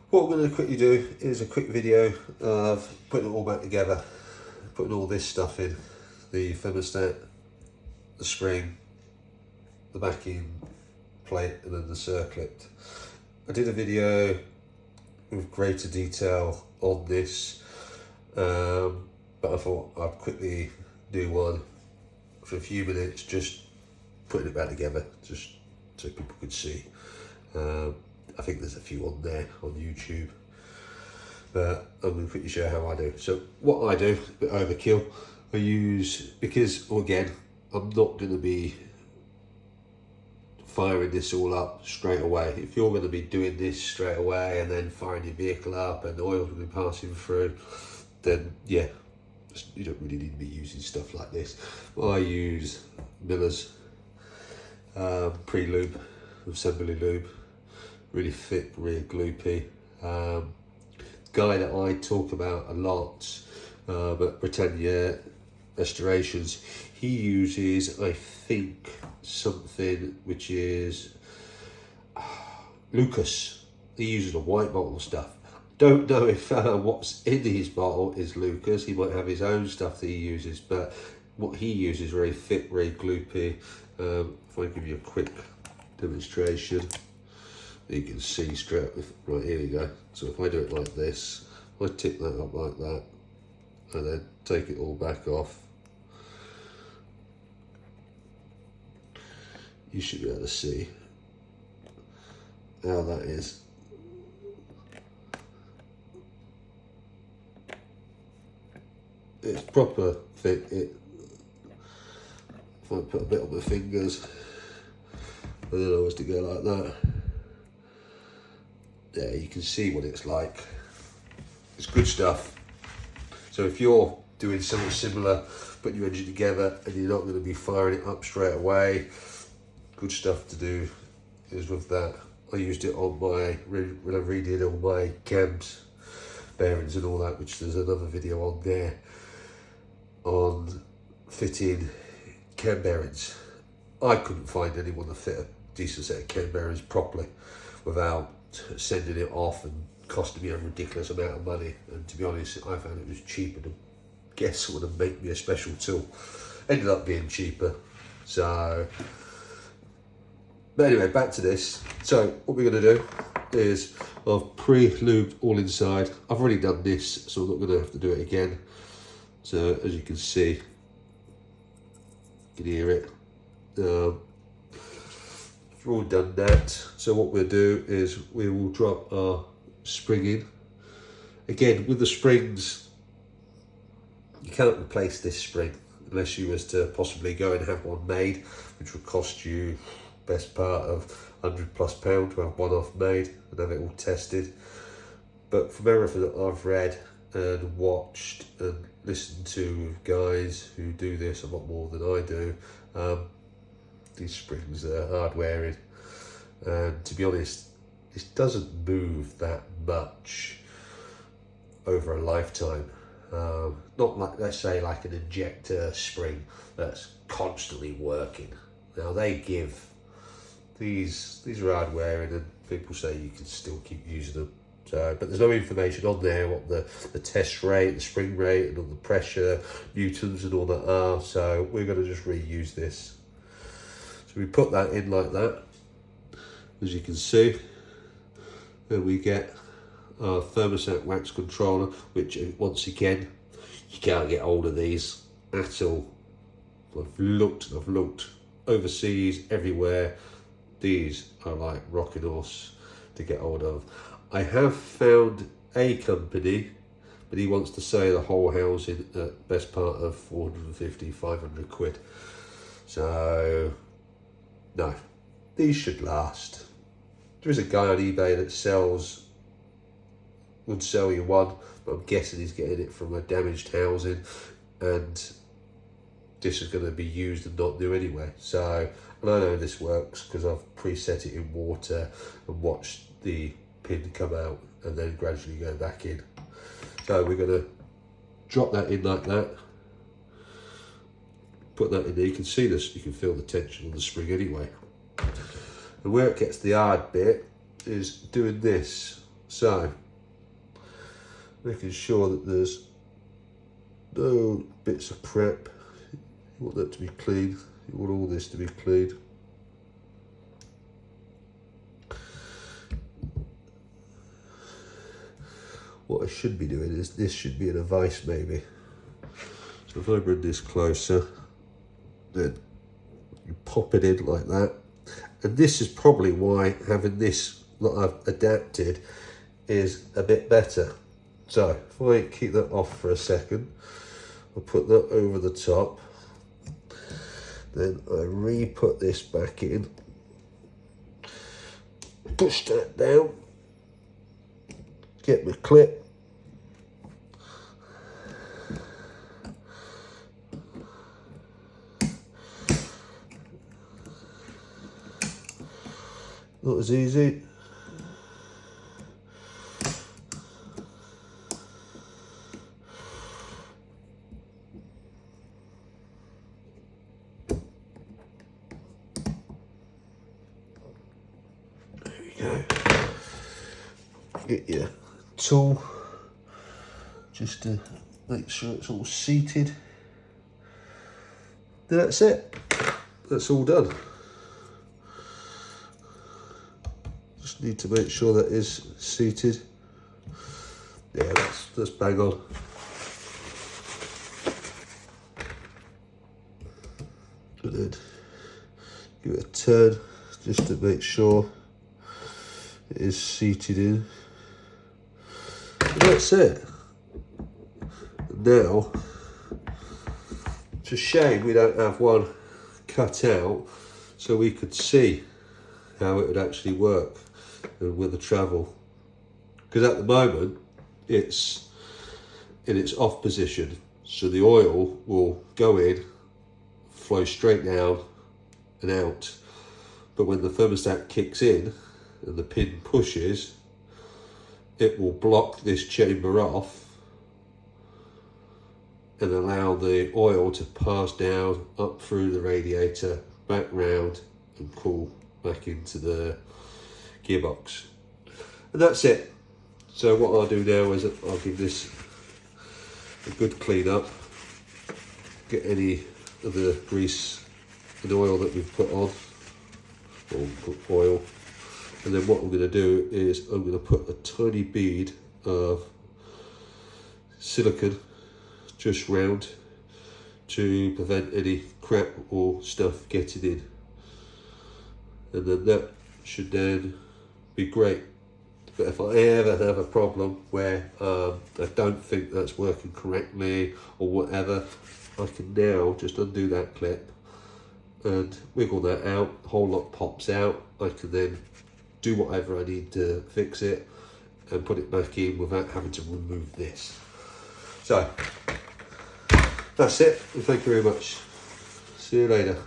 What I'm going to quickly do is a quick video of putting it all back together, putting all this stuff in, the thermostat, the spring, the backing plate and then the circlip. I did a video with greater detail on this, but I thought I'd quickly do one for a few minutes, just putting it back together, just so people could see. I think there's a few on there on YouTube, but I'm going to quickly show how I do. So what I do, a bit overkill, I use, because again, I'm not going to be firing this all up straight away. If you're going to be doing this straight away and then firing your vehicle up and the oil's going to be passing through, then yeah, you don't really need to be using stuff like this. I use Miller's pre-lube, assembly lube, really thick rear gloopy. Guy that I talk about a lot, but Britannia Restorations, he uses, I think, something which is Lucas. He uses a white bottle stuff. Don't know if what's in his bottle is Lucas. He might have his own stuff that he uses, but what he uses is very thick, very gloopy. If I give you a quick demonstration, you can see straight with, right, here we go. So if I do it like this, I tip that up like that, and then take it all back off. You should be able to see how that is. It's proper thick. If I put a bit on my fingers, and then I was to go like that, there you can see what it's like. It's good stuff. So if you're doing something similar, putting your engine together and you're not going to be firing it up straight away, good stuff to do is with that. I used it on my, when I redid all my cams, bearings and all that, which there's another video on there on fitting cam bearings. I couldn't find anyone to fit a decent set of cam bearings properly without sending it off and costing me a ridiculous amount of money. And to be honest, I found it was cheaper to get someone to make me a special tool. Ended up being cheaper. So, but anyway, back to this. So what we're going to do is I've pre-lubed all inside. I've already done this, so I'm not going to have to do it again. So as you can see, you can hear it. We've all done that. So what we'll do is we will drop our spring in. Again, with the springs, you cannot replace this spring unless you was to possibly go and have one made, which would cost you best part of £100+ to have one off made and have it all tested. But from everything that I've read and watched and listened to guys who do this a lot more than I do, these springs are hard wearing, and to be honest, this doesn't move that much over a lifetime. Not like, let's say, like an injector spring that's constantly working. Now they give, these are hard wearing, and people say you can still keep using them. So, but there's no information on there what the test rate, the spring rate, and all the pressure, newtons and all that are. So we're going to just reuse this. So we put that in like that, as you can see. Then we get our thermostat wax controller, which once again, you can't get hold of these at all. I've looked overseas, everywhere. These are like rocking horse to get hold of. I have found a company, but he wants to sell the whole housing at best part of 450, 500 quid. So, no, these should last. There is a guy on eBay that would sell you one, but I'm guessing he's getting it from a damaged housing, and this is going to be used and not new anyway. So, and I know this works because I've preset it in water and watched the pin come out and then gradually go back in. So we're going to drop that in like that, put that in there. You can see this, you can feel the tension on the spring anyway. And where it gets the hard bit is doing this. So, making sure that there's no bits of prep. You want that to be clean. You want all this to be clean. What I should be doing is, this should be in a vise maybe. So if I bring this closer, then you pop it in like that. And this is probably why having this that I've adapted is a bit better. So if I keep that off for a second, I'll put that over the top. Then I re-put this back in. Push that down. Get my clip. Not as easy. There we go. Get your tool just to make sure it's all seated. That's it. That's all done. Just need to make sure that is seated. Yeah, that's bang on. And then give it a turn just to make sure it is seated in. And that's it. And now, it's a shame we don't have one cut out so we could see how it would actually work with the travel. Because at the moment, it's in its off position. So the oil will go in, flow straight down and out. But when the thermostat kicks in and the pin pushes, it will block this chamber off and allow the oil to pass down, up through the radiator, back round and cool back into the gearbox. And that's it. So what I'll do now is I'll give this a good clean up, get any of the grease and oil that we've put on, or oil, and then what I'm going to do is I'm going to put a tiny bead of silicone just round to prevent any crap or stuff getting in, and then that should then be great. But if I ever have a problem where I don't think that's working correctly or whatever, I can now just undo that clip and wiggle that out, the whole lot pops out. I can then do whatever I need to fix it and put it back in without having to remove this. So that's it, and thank you very much. See you later.